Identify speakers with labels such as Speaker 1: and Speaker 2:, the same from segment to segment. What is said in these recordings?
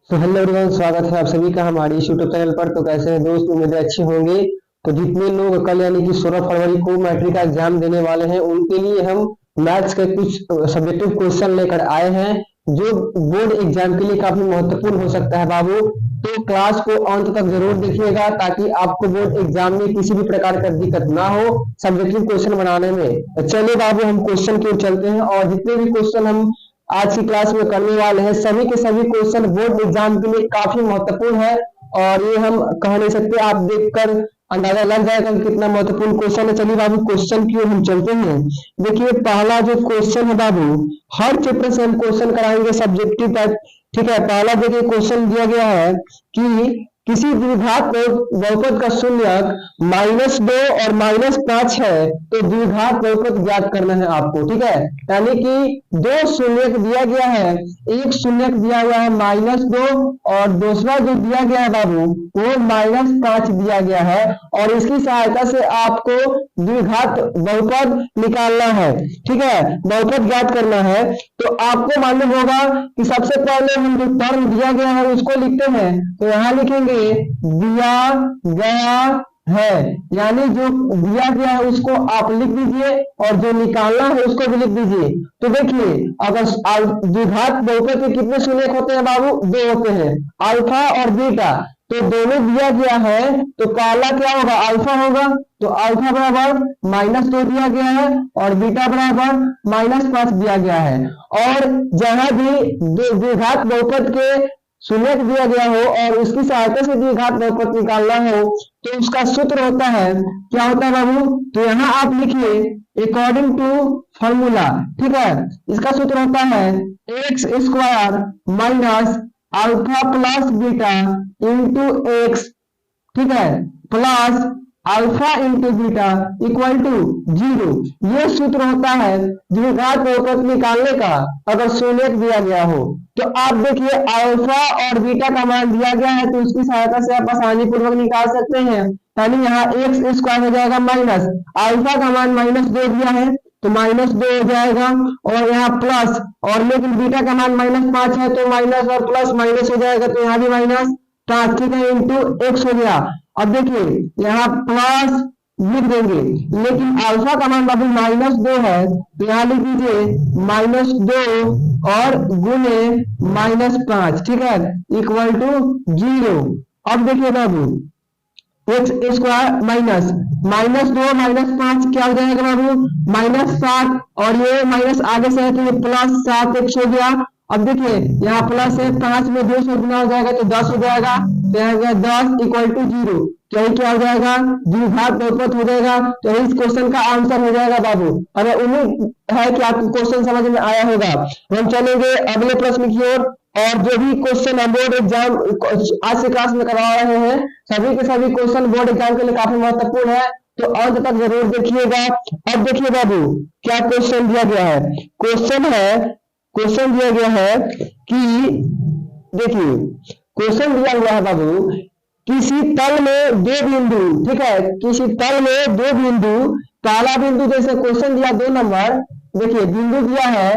Speaker 1: तो hello everyone, स्वागत है आप सभी का हमारे इस यूट्यूब चैनल पर। तो कैसे हैं दोस्त, उम्मीद है अच्छे होंगे। तो जितने लोग कल यानी कि 16 फरवरी को मैट्रिक का एग्जाम देने वाले हैं उनके लिए हम मैथ्स के कुछ सब्जेक्टिव क्वेश्चन लेकर आए हैं जो बोर्ड एग्जाम के लिए काफी महत्वपूर्ण हो सकता है बाबू। तो क्लास को अंत तक जरूर देखिएगा ताकि आपको बोर्ड एग्जाम में किसी भी प्रकार का दिक्कत ना हो सब्जेक्टिव क्वेश्चन बनाने में। तो चलिए बाबू, हम क्वेश्चन की ओर चलते हैं और जितने भी क्वेश्चन हम आज की क्लास में करने वाले हैं सभी के सभी क्वेश्चन बोर्ड एग्जाम के लिए काफी महत्वपूर्ण है। और ये हम कह नहीं सकते, आप देखकर अंदाजा लग जाएगा कि कितना महत्वपूर्ण क्वेश्चन है। चलिए बाबू, क्वेश्चन की ओर हम चलते हैं। देखिए, पहला जो क्वेश्चन है बाबू, हर चैप्टर से हम क्वेश्चन कराएंगे सब्जेक्टिव टाइप। ठीक है, पहला देखिए क्वेश्चन दिया गया है कि किसी द्विघात बहुपद का शून्यक -2 और -5 है तो द्विघात बहुपद ज्ञात करना है आपको। ठीक है, यानी कि दो शून्यक दिया गया है, एक शून्यक दिया हुआ है -2 और दूसरा जो दिया गया है बाबू वो -5 दिया गया है और इसकी सहायता से आपको द्विघात बहुपद निकालना है। ठीक है, बहुपद ज्ञात करना है। तो आपको मालूम होगा कि सबसे पहले हम जो टर्म दिया गया है उसको लिखते हैं। तो यहाँ लिखेंगे दिया गया है, यानी जो दिया गया है उसको आप लिख दीजिए और जो निकालना है उसको भी लिख दीजिए। तो देखिए, अगर द्विघात बहुपद के कितने शून्यक होते हैं बाबू? दो होते हैं, अल्फा और बीटा। तो दोनों दिया गया है तो काला क्या होगा? अल्फा होगा। तो अल्फा बराबर -2 दिया गया है और बीटा बराबर -5 दिया गया है। और जहां भी द्विघात बहुपद के शून्यक दिया गया हो और उसकी सहायता से द्विघात बहुपद निकालना हो तो उसका सूत्र होता है, क्या होता है बाबू? तो यहाँ आप लिखिए अकॉर्डिंग टू फॉर्मूला। ठीक है, इसका सूत्र होता है x² minus alpha plus beta into x. ठीक है, plus alpha into beta equal to 0। ये सूत्र होता है द्विघात बहुपद निकालने का अगर शून्यक दिया गया हो। तो आप देखिए, अल्फा और बीटा का मान दिया गया है तो उसकी सहायता से आप आसानी पूर्वक निकाल सकते हैं। यानी यहाँ x² हो जाएगा माइनस अल्फा का मान -2 दिया है तो -2 हो जाएगा और यहाँ प्लस, और लेकिन बीटा का मान -5 है तो माइनस और प्लस माइनस हो जाएगा तो यहाँ भी -5। ठीक है, इंटू एक्स हो गया। अब देखिए यहाँ प्लस लिख देंगे, लेकिन अल्फा का मान बाबू -2 है तो यहाँ लिख दीजिए -2 और गुने -5। ठीक है, इक्वल टू 0। अब देखिए बाबू, x² माइनस -2 -5 क्या हो जाएगा बाबू? -7 और ये माइनस आगे से है तो ये +7x हो गया। अब देखिए यहाँ प्लस है, 5 में 2 से गुना हो जाएगा तो 10 हो जाएगा। तो यहाँ 10 इक्वल टू 0, तो यही क्या हो जाएगा? द्विघात बहुपद हो जाएगा। तो यही इस क्वेश्चन का आंसर हो जाएगा बाबू। हमें उम्मीद है कि आपको क्वेश्चन समझ में आया होगा। हम चलेंगे अगले प्रश्न की ओर। और जो भी क्वेश्चन हम बोर्ड एग्जाम आज से क्लास में करवा रहे हैं सभी के सभी क्वेश्चन बोर्ड एग्जाम के लिए काफी महत्वपूर्ण है, तो अंत तक जरूर देखिएगा। अब देखिए बाबू, क्या क्वेश्चन दिया गया है। क्वेश्चन दिया गया है कि देखिए, क्वेश्चन दिया हुआ है बाबू, किसी तल में दो बिंदु। ठीक है, किसी तल में दो बिंदु, पहला बिंदु जैसे क्वेश्चन दिया 2 नंबर, देखिए बिंदु दिया है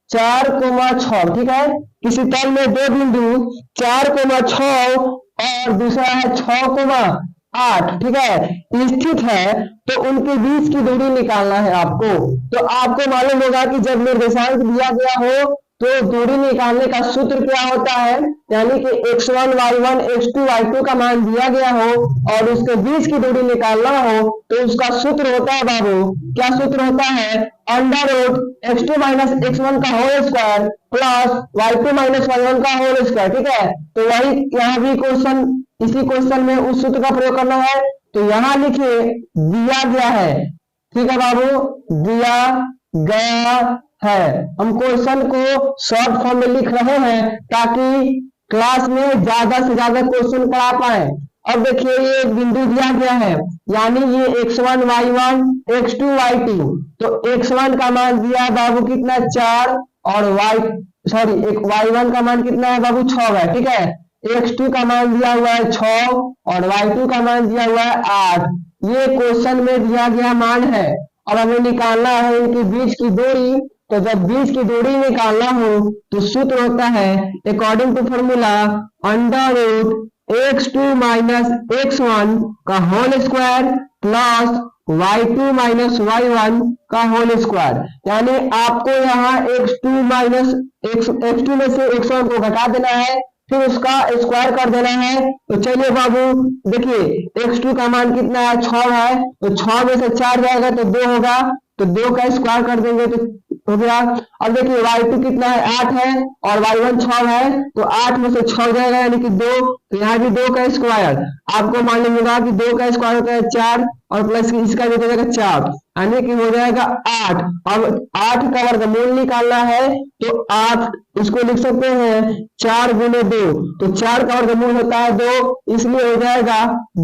Speaker 1: 4,6। ठीक है, किसी तल में दो बिंदु 4,6 और दूसरा है 6,8। ठीक है, स्थित है तो उनके बीच की दूरी निकालना है आपको। तो आपको मालूम होगा कि जब निर्देशांक दिया गया हो तो दूरी निकालने का सूत्र क्या होता है, यानी कि x1 y1 x2 y2 का मान दिया गया हो और उसके बीच की दूरी निकालना हो तो उसका सूत्र होता है बाबू, क्या सूत्र होता है? √x2 माइनस x1 का whole square plus y2 minus y1 का होल स्क्वायर। ठीक है, तो वही यहाँ भी क्वेश्चन, इसी क्वेश्चन में उस सूत्र का प्रयोग करना है। तो यहाँ लिखिए दिया गया है। ठीक है बाबू, दिया गया है। हम क्वेश्चन को शॉर्ट फॉर्म में लिख रहे हैं ताकि क्लास में ज्यादा से ज्यादा क्वेश्चन करा पाए। अब देखिए, ये एक बिंदु दिया गया है, यानी ये x1 y1 x2 y2। तो x1 का मान दिया है बाबू कितना? 4 और y1 का मान कितना है बाबू? 6 है। ठीक है, x2 का मान दिया हुआ है 6 और y2 का मान दिया हुआ है 8। ये क्वेश्चन में दिया गया मान है और हमें निकालना है इनके बीच की दूरी। तो जब बीच की दूरी निकालना हो तो सूत्र होता है according to formula under root x2 minus x1 का whole square plus y2 minus y1 का होल स्क्वायर। यानी आपको यहाँ x2 माइनस x2 में से x1 को घटा देना है, फिर उसका स्क्वायर कर देना है। तो चलिए बाबू देखिए x2 का मान कितना है 6 है, तो 6 में से 4 जाएगा तो 2 होगा, तो 2 का स्क्वायर कर देंगे तो हो गया। अब देखिए y2 कितना है 8 है और y1 6 है, तो 8 में से 6 जाएगा यानी कि 2, तो यहाँ भी 2 का स्क्वायर। आपको मालूम होगा कि 2 का स्क्वायर होता है 4 और प्लस इसका भी हो जाएगा 4 यानी कि हो जाएगा 8। अब 8 का वर्गमूल निकालना है तो 8 इसको लिख सकते हैं 4 गुने 2, तो 4 का वर्गमूल होता है 2, इसलिए हो जाएगा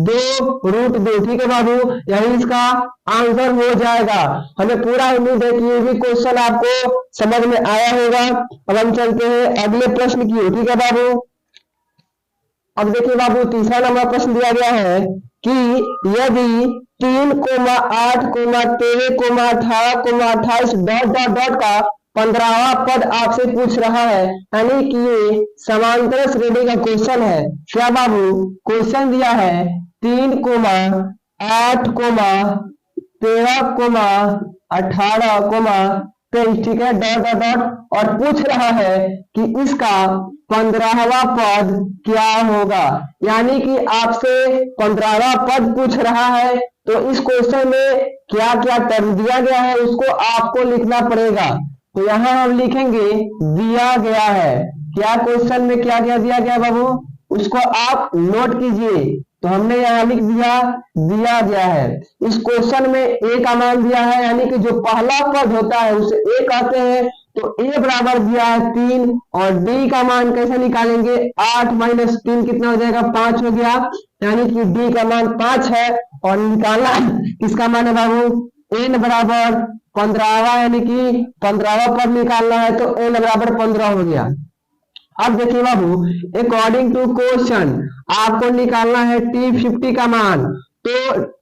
Speaker 1: 2√2। ठीक है बाबू, यही इसका आंसर हो जाएगा। हमें पूरा उम्मीद है कि ये भी क्वेश्चन आपको समझ में आया होगा। अब हम चलते हैं अगले प्रश्न की ओर। ठीक है बाबू, अब देखिए बाबू तीसरा नंबर प्रश्न दिया गया है कि यदि 3, 8, 13, 18, 28 डॉट डॉट डॉट का 15वां पद आपसे पूछ रहा है, यानी कि ये समांतर श्रेणी का क्वेश्चन है। क्या बाबू क्वेश्चन दिया है 3, 8, 13, 18, 23, ठीक है डॉट डॉट डॉट, और पूछ रहा है कि इसका 15वां पद क्या होगा। यानी कि आपसे 15वां पद पूछ रहा है, तो इस क्वेश्चन में क्या क्या टर्म दिया गया है उसको आपको लिखना पड़ेगा। तो यहाँ हम लिखेंगे दिया गया है, क्या क्वेश्चन में क्या क्या दिया गया बाबू उसको आप नोट कीजिए। तो हमने यहाँ लिख दिया गया है। इस क्वेश्चन में ए का मान दिया है, यानी कि जो पहला पद होता है उसे ए कहते हैं, तो ए बराबर दिया है 3, और डी का मान कैसे निकालेंगे 8 माइनस 3 कितना हो जाएगा 5 हो गया, यानी कि डी का मान 5 है। और निकालना किसका मान है बाबू एन बराबर 15वां, यानी कि 15वां पद निकालना है तो एन बराबर 15 हो गया। अब देखिए बाबू अकॉर्डिंग टू क्वेश्चन आपको निकालना है T50 का मान, तो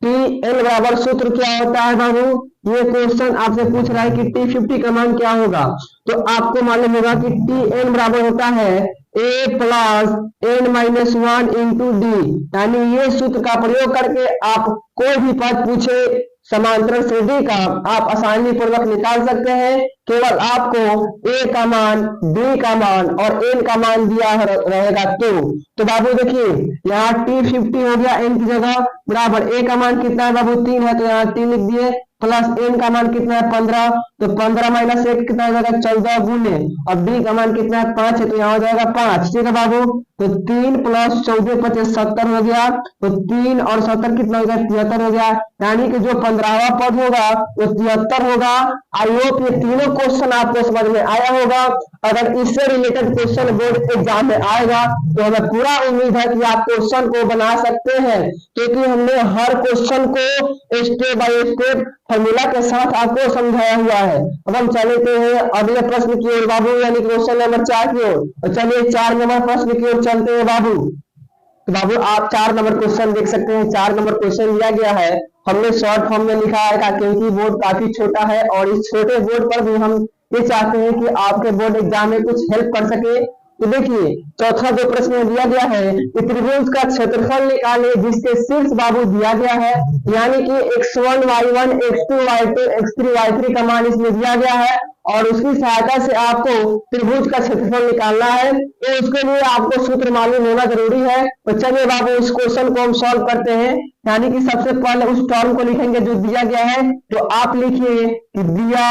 Speaker 1: TL बराबर सूत्र क्या होता है बाबू, ये क्वेश्चन आपसे पूछ रहा है कि T50 का मान क्या होगा। तो आपको मालूम होगा कि TN बराबर होता है A plus N minus 1 into D, यानी ये सूत्र का प्रयोग करके आप कोई भी पद पूछे समांतर श्रेणी का आप आसानी पूर्वक निकाल सकते हैं। केवल आपको ए का मान, बी का मान और एन का मान दिया रहेगा। तो बाबू देखिए यहाँ T50 हो गया एन की जगह बराबर ए का मान कितना है बाबू 3 है, तो यहाँ 3 लिख दिए, प्लस एन का मान कितना है 15, तो 15 माइनस 1 कितना हो जाएगा 14 गुने, और बी का मान कितना है 5 है, तो यहाँ हो जाएगा 5। ठीक है बाबू, तो 3 प्लस 14 25 70 हो गया, तो 3 और 70 कितना हो गया 73 हो गया, यानी कि जो 15वां पद होगा वो 73 होगा। आई होप ये तीनों क्वेश्चन आपको समझ में आया होगा। अगर इससे रिलेटेड क्वेश्चन बोर्ड एग्जाम में आएगा तो हमें पूरा उम्मीद है कि आप क्वेश्चन को बना सकते हैं, क्योंकि हमने हर क्वेश्चन को स्टेप बाय स्टेप फॉर्मूला के साथ आपको समझाया हुआ है। अब हम चलते हैं अगले प्रश्न की ओर बाबू, यानी क्वेश्चन नंबर 4 की ओर। तो चलिए 4 नंबर प्रश्न की ओर चलते हैं बाबू। तो बाबू आप 4 नंबर क्वेश्चन देख सकते हैं। 4 नंबर क्वेश्चन दिया गया है, हमने शॉर्ट फॉर्म में लिखा है क्योंकि बोर्ड काफी छोटा है और इस छोटे बोर्ड पर भी हम ये चाहते हैं कि आपके बोर्ड एग्जाम में कुछ हेल्प कर सके। तो देखिए चौथा जो प्रश्न दिया गया है कि त्रिभुज का क्षेत्रफल निकाले जिसके शीर्ष बाबू दिया गया है, यानी कि x1 y1 x2 y2 x3 y3 का मान इसमें दिया गया है और उसकी सहायता से आपको त्रिभुज का क्षेत्रफल निकालना है। तो उसके लिए आपको सूत्र मालूम होना जरूरी है। तो चलिए बाबू इस क्वेश्चन को हम सॉल्व करते हैं, यानी कि सबसे पहले उस टर्म को लिखेंगे जो दिया गया है। तो आप लिखिए कि दिया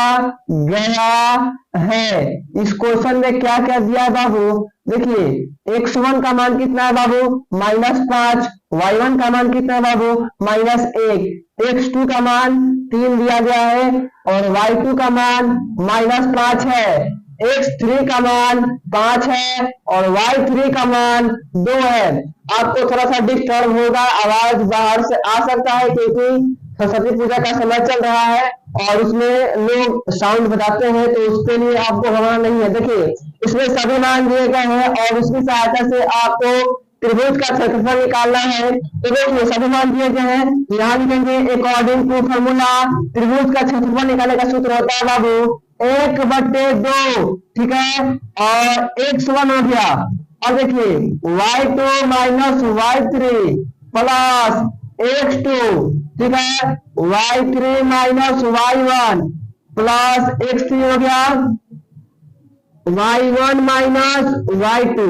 Speaker 1: गया है इस क्वेश्चन में क्या क्या दिया है बाबू। देखिए x1 का मान कितना है बाबू -5, y1 का मान कितना है बाबू -1, x2 का मान 3 दिया गया है और y2 का मान -5 है, x3 का मान 5 है और y3 का मान 2 है। आपको थोड़ा सा डिस्टर्ब होगा, आवाज बाहर से आ सकता है क्योंकि सरस्वती पूजा का समय चल रहा है और उसमें लोग साउंड बजाते हैं, तो उसके लिए आपको घबराना नहीं है। देखिए इसमें सभी मान दिए गए हैं और उसकी सहायता से आपको त्रिभुज का क्षेत्रफल निकालना है। तो देखिए सभी मान दिए गए हैं, यहाँ लिखेंगे अकॉर्डिंग टू फॉर्मूला त्रिभुज का क्षेत्रफल निकालने का सूत्र होता है बाबू 1/2, ठीक है, और x1 हो गया। अब देखिए y2 minus y3 plus x2, ठीक है, y3 minus y1 plus x3 हो गया y1 माइनस y2,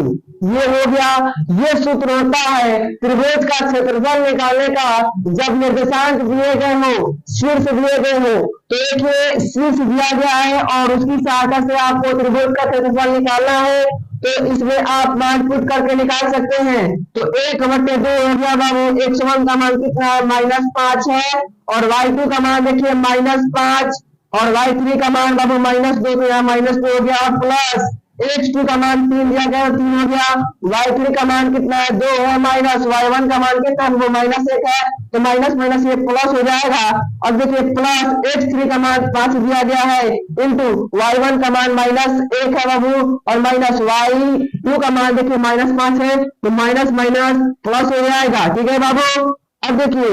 Speaker 1: ये हो गया। ये सूत्र होता है त्रिभुज का क्षेत्रफल निकालने का जब निर्देशांक दिए गए हो, शीर्ष दिए गए हो। तो एक ये शीर्ष दिया गया है और उसकी सहायता से आपको त्रिभुज का क्षेत्रफल निकालना है, तो इसमें आप मान पुट करके निकाल सकते हैं। तो 1/2 हो गया बाबू। x1 का मान कितना है, -5 है, और y2 का मान देखिए -5, और y3 का मान बाबू -2, तो यहाँ -2 हो गया, और प्लस x2 का मान 3 दिया गया, 3 हो गया। y3 का मान कितना है, 2 है, माइनस y1 का मान कितना है, वो -1 है, तो माइनस माइनस ये प्लस हो जाएगा। अब देखिए प्लस x3 का मान 5 दिया गया है, इंटू y1 का मान -1 है बाबू, और माइनस y2 का मान देखिए -5 है, तो माइनस माइनस प्लस हो जाएगा, ठीक है बाबू। अब देखिए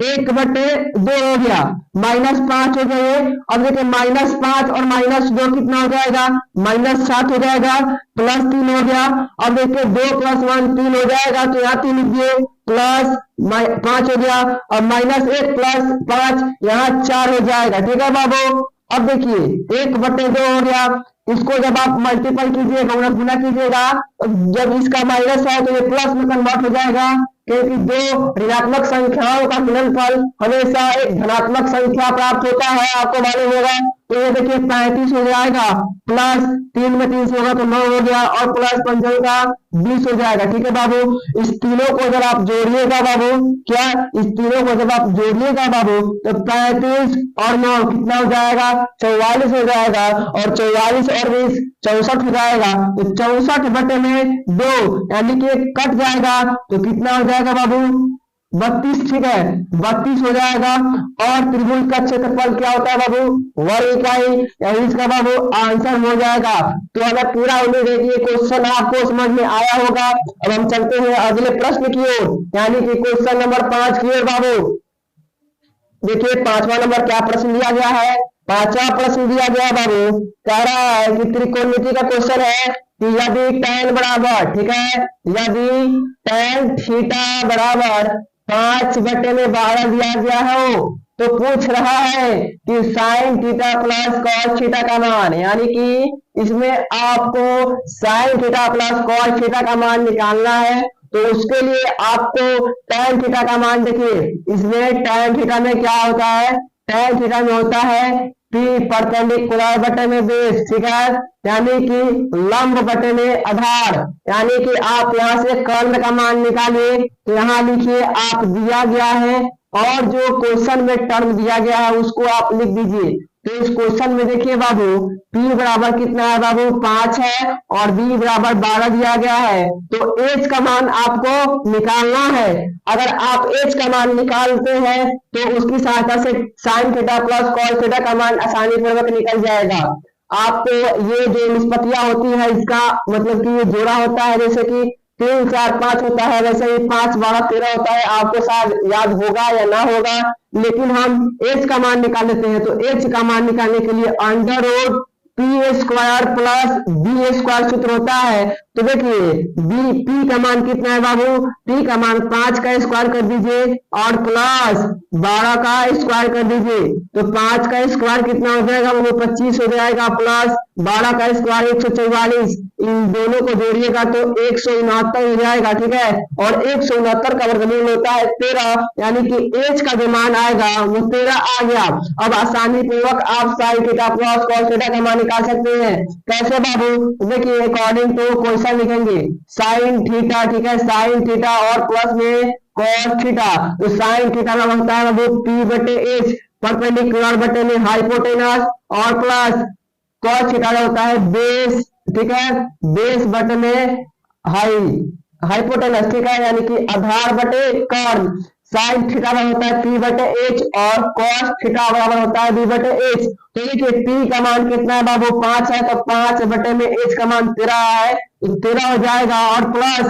Speaker 1: 1/2 हो गया, -5 हो गए। अब देखिए -5 और -2 कितना हो जाएगा, -7 हो जाएगा, +3 हो गया। अब देखिए 2 + 1 3 हो जाएगा, तो यहाँ 3 लिखिए, प्लस 5 हो गया, और -1 + 5 यहाँ 4 हो जाएगा, ठीक है बाबू। अब देखिए 1/2 हो गया, इसको जब आप मल्टीपल कीजिएगा, गुना कीजिएगा, जब इसका माइनस है तो ये प्लस में कन्वर्ट हो जाएगा, क्योंकि दो ऋणात्मक संख्याओं का गुणनफल हमेशा एक धनात्मक संख्या प्राप्त होता है, आपको मालूम होगा। तो ये देखिए 35 हो जाएगा, प्लस 3 में 3 से होगा तो 9 हो गया, और प्लस 5 का 20 हो जाएगा, ठीक है बाबू। इस तीनों को जब आप जोड़िएगा बाबू, क्या इस तीनों को जब आप जोड़िएगा बाबू, तो 35 और 9 कितना हो जाएगा, 44 हो जाएगा, और 44 और 20 64 हो जाएगा। तो 64/2 यानी कि कट जाएगा, तो कितना हो जाएगा बाबू, 32, ठीक है, 32 हो जाएगा। और त्रिभुज का क्षेत्रफल क्या होता है बाबू, वर्ग इकाई, यानी इसका बाबू आंसर हो जाएगा। तो हमें पूरा उम्मीद है कि ये क्वेश्चन आपको समझ में आया होगा। अब हम चलते हैं अगले प्रश्न की ओर, यानी कि क्वेश्चन नंबर 5 की ओर बाबू। देखिए 5वां नंबर क्या प्रश्न दिया गया है, 5वां प्रश्न दिया गया बाबू, कह रहा है कि त्रिकोणमिति का क्वेश्चन है कि यदि tan बराबर, ठीक है, यदि tan थीटा बराबर 5/12 दिया गया हो, तो पूछ रहा है कि sine theta plus cos theta का मान, यानी कि इसमें आपको sign theta plus cos theta का मान निकालना है। तो उसके लिए आपको tan थीटा का मान देखिए, इसमें tan थीटा में क्या होता है, tan थीटा में होता है P परपेंडिकुलर बटे में बेस, ठीक है, यानी कि लंब बटे में आधार, यानी कि आप यहाँ से कर्ण का मान निकालिए, तो यहाँ लिखिए आप दिया गया है, और जो क्वेश्चन में टर्म दिया गया है उसको आप लिख दीजिए। तो इस क्वेश्चन में देखिए बाबू, P बराबर कितना है बाबू, 5 है, और B बराबर 12 दिया गया है। तो H का मान आपको निकालना है। अगर आप H का मान निकालते हैं तो उसकी सहायता से sign theta plus cos theta का मान आसानी पूर्वक निकल जाएगा। आपको ये जो निष्पत्तियां होती है, इसका मतलब कि ये जोड़ा होता है, जैसे कि 3 4 5 होता है, वैसे ही 5 12 13 होता है। आपको शायद याद होगा या ना होगा, लेकिन हम H का मान निकाल लेते हैं। तो H का मान निकालने के लिए under root p² plus b² सूत्र होता है। तो देखिए P का मान कितना है बाबू, P का मान 5 का स्क्वायर कर दीजिए, और प्लस 12 का स्क्वायर कर दीजिए। तो 5 का स्क्वायर कितना हो जाएगा, वो 25 हो जाएगा, प्लस 12 का स्क्वायर 144, इन दोनों को जोड़िएगा तो 169 हो जाएगा, ठीक है। और 169 का वर्गमूल होता है 13, यानी कि H का जो मान आएगा वो 13 आ गया। अब आसानी पूर्वक आप sign theta plus cos theta का मान निकाल सकते हैं। कैसे बाबू, देखिए अकॉर्डिंग टू क्वेश्चन लिखेंगे साइन थीटा, ठीक है, साइन थीटा और प्लस में कॉस थीटा। तो साइन थीटा का होता है वो P/H परपेंडिकुलर बटे में हाइपोटेनस, और प्लस कॉस थीटा का होता है बेस, ठीक है, बेस बटे में हाइपोटेनस, ठीक है, यानी कि आधार बटे कर्ण। साइन थीटा में होता है P/H, और कॉस थीटा बराबर होता है B/H। तो देखिए P का मान कितना है बाबू, 5 है, तो 5 बटे में H का मान 13 है, तो 13 हो जाएगा, और प्लस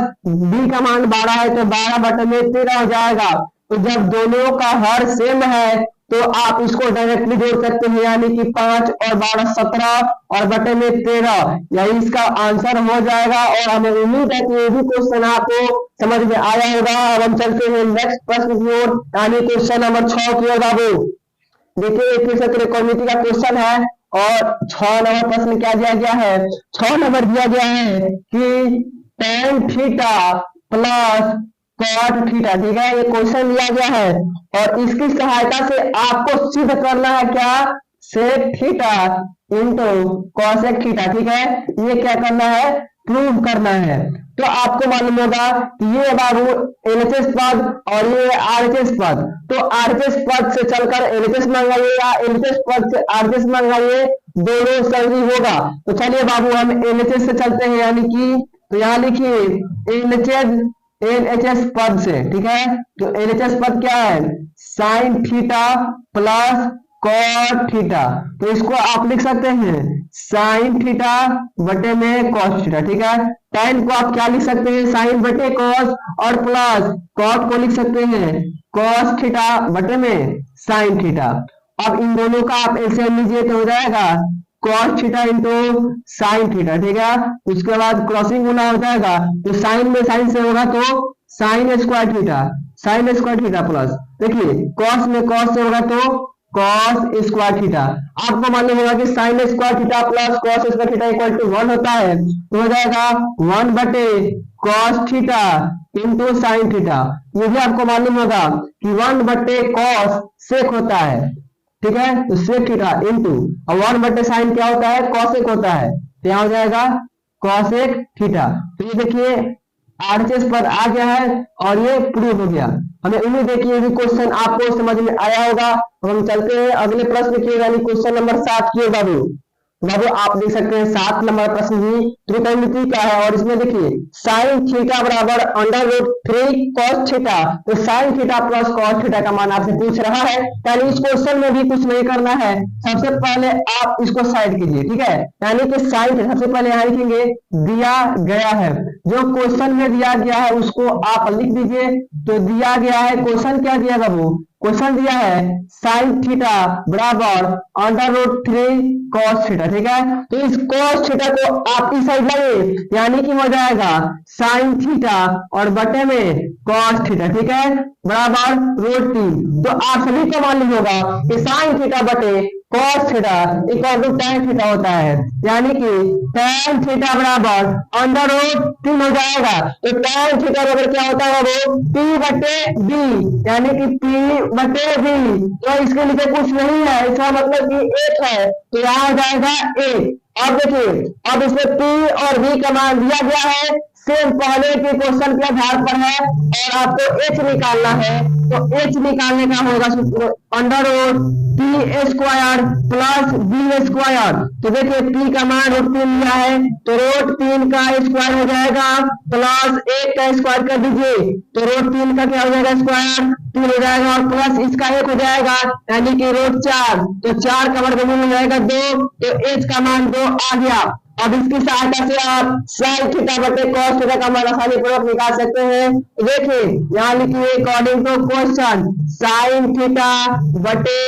Speaker 1: B का मान 12 है, तो 12 बटे में 13 हो जाएगा। तो जब दोनों का हर सेम है तो आप इसको डायरेक्टली जोड़ सकते हैं, यानी कि 5 और 12 17 और बटे में 13, यही इसका आंसर हो जाएगा। और हमें उम्मीद है कि ये भी क्वेश्चन आपको समझ में आया होगा। अब हम चलते हैं नेक्स्ट प्रश्न की ओर, यानी क्वेश्चन नंबर 6 की ओर। बाबू देखिए फिर से त्रिकोणमिति का क्वेश्चन है और 6 नंबर प्रश्न क्या दिया गया है, 6 नंबर दिया गया है कि tan theta plus cot theta, ठीक है, ये क्वेश्चन दिया गया है और इसकी सहायता से आपको सिद्ध करना है क्या, sec theta into cosec theta, ठीक है, ये क्या करना है, प्रूव करना है। तो आपको मालूम होगा कि ये बाबू एलएचएस पद और ये आरएचएस पद, तो आरएचएस पद से चलकर एलएचएस मंगाइए या एलएचएस पद से आरएचएस मंगाइए, दोनों सही होगा। तो चलिए बाबू हम एलएचएस से चलते हैं, यानी कि तो यहाँ लिखिए एलएचएस पद से, ठीक है, तो एलएचएस पद क्या है, sine theta plus cot theta, तो इसको आप लिख सकते हैं साइन थीटा बटे में कॉस थीटा, ठीक है। tan को आप क्या लिख सकते हैं, साइन बटे कॉस, और प्लस कॉट को लिख सकते हैं कॉस थीटा बटे में साइन थीटा। अब इन दोनों का आप एलसीएम लीजिए तो हो जाएगा cos theta into sine theta, ठीक है। उसके बाद क्रॉसिंग गुना हो जाएगा, तो साइन में साइन से होगा तो साइन स्क्वायर थीटा प्लस, देखिए कॉस में कॉस से होगा तो कॉस स्क्वायर थीटा। आपको मालूम होगा कि sine square theta plus cos square theta equal to 1 होता है, तो हो जाएगा 1 बटे cos theta into sine theta. ये भी आपको मालूम होगा कि 1 बटे कॉस सेक होता है, ठीक है, तो सेक थीटा इंटू और 1 बटे साइन क्या होता है, कॉसेक होता है, तो यहाँ हो जाएगा कॉसेक थीटा। तो ये देखिए आरएचएस पद आ गया है और ये प्रूव हो गया। हमें उम्मीद है कि ये भी क्वेश्चन आपको समझ में आया होगा। हम चलते हैं अगले प्रश्न की, यानी क्वेश्चन नंबर 7 की। बाबू आप देख सकते हैं 7 नंबर प्रश्न भी त्रिकोणमिति का है और इसमें देखिए साइन थीटा बराबर √3 cos थीटा, तो sine theta plus cos theta का मान आपसे पूछ रहा है। यानी इस क्वेश्चन में भी कुछ नहीं करना है, सबसे पहले आप इसको साइड कीजिए, ठीक है, यानी कि साइन सबसे पहले यहाँ लिखेंगे दिया गया है, जो क्वेश्चन में दिया गया है उसको आप लिख दीजिए। तो दिया गया है, क्वेश्चन क्या दिया बाबू, क्वेश्चन दिया है साइन थीटा बराबर √3 cos थीटा, ठीक है। तो इस cos थीटा को आप इस साइड लाइए, यानी कि हो जाएगा साइन थीटा और बटे में cos थीटा, ठीक है, बराबर √3। तो आप सभी को मालूम होगा कि साइन थीटा बटे cos theta equal to tan theta होता है, यानी कि tan थीटा बराबर √3 हो जाएगा। तो tan थीटा बराबर क्या होता है वो P बटे B, यानी कि P बटे B, तो इसके लिए कुछ नहीं है, इसका मतलब कि 1 है, तो यहाँ हो जाएगा 1। अब देखिए अब इसमें P और B का मान दिया गया है, सेम पहले के क्वेश्चन के आधार पर है और आपको h निकालना है। तो h निकालने का होगा √p square plus b square. तो देखिए p का मान √3 लिया है, तो √3 का स्क्वायर हो जाएगा प्लस 1 का स्क्वायर कर दीजिए, तो √3 का क्या हो जाएगा स्क्वायर 3 हो जाएगा और प्लस इसका 1 हो जाएगा, यानी कि √4, तो 4 का वर्गमूल हो जाएगा 2, तो h का मान 2 आ गया। अब इसकी सहायता से आप साइन थीटा बटे cos थीटा का मान आसानी पूर्वक निकाल सकते हैं। देखिए यहाँ लिखिए according to question sine theta बटे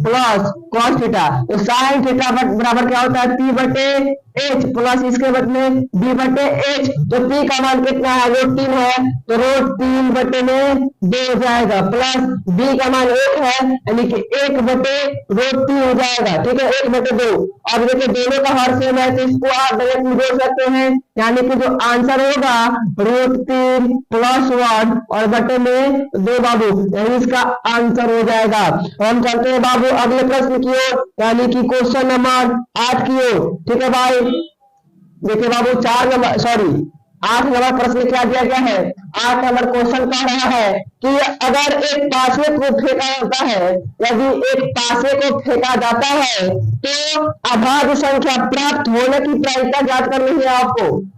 Speaker 1: प्लस cos थीटा, तो साइन थीटा बराबर क्या होता है P बटे H प्लस इसके बदले B बटे H, तो P का मान कितना है √3 है, तो √3 बटे में 2 हो जाएगा, प्लस B का मान 1 है, यानी कि 1 बटे √3 हो जाएगा, ठीक है, 1 बटे 2। अब देखिए दोनों का हर सेम है, तो इसको आप डायरेक्टली जोड़ सकते हैं, यानी कि जो आंसर होगा √3 प्लस 1 और बटे में 2 बाबू, यही इसका आंसर हो जाएगा। हम चलते हैं बाबू अगले प्रश्न की ओर, यानी कि क्वेश्चन नंबर 8 की ओर, ठीक है भाई। देखिए बाबू 8 नंबर प्रश्न क्या दिया गया है, 8 नंबर क्वेश्चन कह रहा है कि अगर एक पासे को फेंका जाता है, यदि एक पासे को फेंका जाता है तो अभाज्य संख्या प्राप्त होने की प्रायिकता ज्ञात करनी है।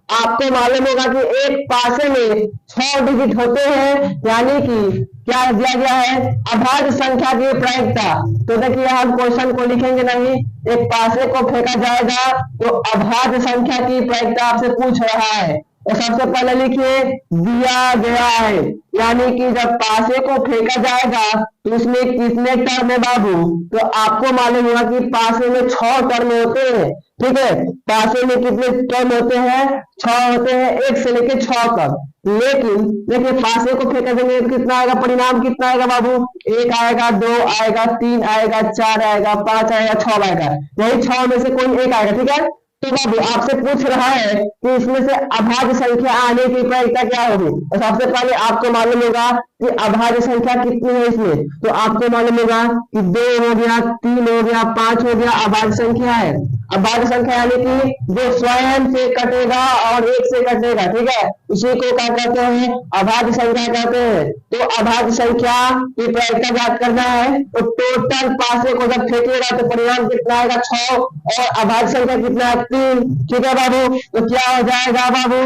Speaker 1: आपको मालूम होगा कि एक पासे में 6 डिजिट होते हैं, यानी कि क्या दिया गया है अभाज्य संख्या की प्रायिकता। तो देखिए हम क्वेश्चन को लिखेंगे नहीं, एक पासे को फेंका जाएगा तो अभाज्य संख्या की प्रायिकता आपसे पूछ रहा है, तो सबसे पहले लिखिए दिया गया है, यानी कि जब पासे को फेंका जाएगा तो उसमें कितने टर्म है बाबू, तो आपको मालूम होगा कि पासे में 6 टर्म होते हैं। ठीक है, पासे में कितने टर्म होते हैं, 6 होते हैं, 1 से लेके 6 तक। लेकिन देखिए पासे को फेंका देंगे तो कितना आएगा, परिणाम कितना आएगा बाबू, 1 आएगा, 2 आएगा, 3 आएगा, 4 आएगा, 5 आएगा, 6 आएगा, यही 6 में से कोई एक आएगा। ठीक है, तो बाबू आपसे पूछ रहा है कि इसमें से अभाज्य संख्या आने की प्रायिकता क्या होगी, तो सबसे पहले आपको मालूम होगा कि अभाज्य संख्या कितनी है इसमें, तो आपको मालूम होगा कि 2 हो गया, 3 हो गया, 5 हो गया, अभाज्य संख्या है। अभाज्य संख्या यानी कि जो स्वयं से कटेगा और 1 से कटेगा। ठीक है, उसी को क्या कहते हैं, अभाज्य संख्या कहते हैं। तो अभाज्य संख्या की प्रायिकता ज्ञात करना है, तो टोटल पासे को जब फेंकेगा तो परिणाम कितना आएगा, 6, और अभाज्य संख्या कितना है, 3। ठीक है बाबू, तो क्या हो जाएगा बाबू,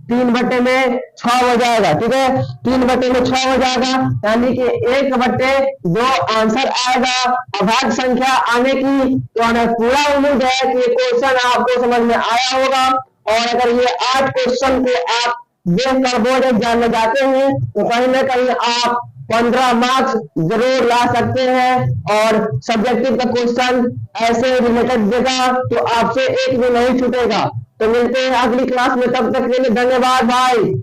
Speaker 1: 3/6 हो जाएगा। ठीक है, 3/6 हो जाएगा, यानी कि 1/2 आंसर आएगा अभाज्य संख्या आने की। तो हमें पूरा उम्मीद है कि ये क्वेश्चन आपको समझ में आया होगा, और अगर ये 8 क्वेश्चन को आप देख कर बोर्ड एग्जाम में जाते हैं तो कहीं ना कहीं आप 15 मार्क्स जरूर ला सकते हैं। और सब्जेक्टिव का क्वेश्चन ऐसे रिलेटेड देगा तो आपसे एक भी नहीं छूटेगा। तो मिलते हैं अगली क्लास में, तब तक के लिए धन्यवाद भाई।